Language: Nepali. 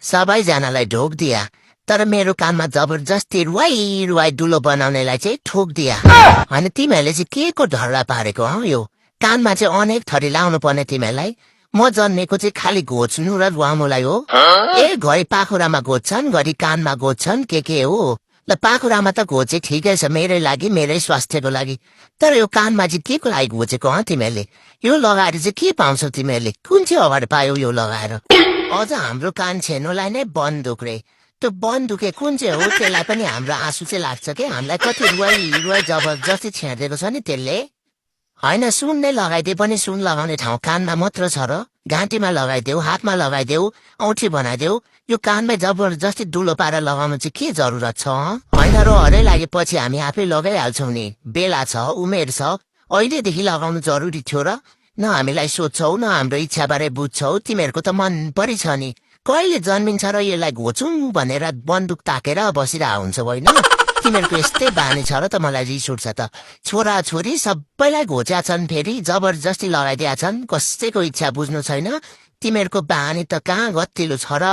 सबैजनालाई ढोकिदिया तर मेरो कानमा जबरजस्ती रुवाई रुवाई दुलो बनाउनेलाई चाहिँ ठोकिदिया अनि तिमीहरूले चाहिँ के को ढर्रा पारेको हौ यो कानमा चाहिँ अनेक थरी लाउनु पर्ने तिमीहरूलाई म जन्मेको चाहिँ खालि घोच्नु र रुवामुलाई हो ए घरि पाखुरामा घोच्छन् घरि कानमा घोच्छन् के हो ल पाखुरामा त घोचे ठिकै छ मेरै लागि मेरै स्वास्थ्यको लागि तर यो कानमा चाहिँ के को लागि घोचेको तिमीहरूले यो लगाएर चाहिँ के पाउँछौ तिमीहरूले कुन चाहिँ अगाडि पायौ यो लगाएर अझ हाम्रो कान छेर्नुलाई नै बन्दुक रे त्यो बन्दुके कुन चाहिँ हो त्यसलाई पनि हाम्रो आँसु चाहिँ लाग्छ कि हामीलाई कति रुवाई रुवाई जबरजस्ती छेडिदिएको छ नि त्यसले होइन सुन नै लगाइदिए पनि सुन लगाउने ठाउँ कानमा मात्र छ र घाँटीमा लगाइदेऊ हातमा लगाइदेऊ औँठी बनाइदेऊ यो कानमै जबरजस्ती दुलो पारेर लगाउनु चाहिँ के जरुरत छ होइन र हरै लागेपछि हामी आफै लगाइहाल्छौँ नि बेला छ उमेर छ अहिलेदेखि लगाउनु जरुरी थियो र न हामीलाई सोध्छौ न हाम्रो इच्छाबारे बुझ्छौ तिमीहरूको त मन परि छ नि कहिले जन्मिन्छ र यसलाई घोचौँ भनेर बन्दुक ताकेर बसिरहेको हुन्छ होइन तिमीहरूको यस्तै बानी छ र त मलाई रिस उठ्छ त छोरा छोरी सबैलाई घोच्या छन् फेरि जबरजस्ती लगाइदिया छन् कसैको इच्छा बुझ्नु छैन तिमीहरूको बानी त कहाँ गतिलो छ र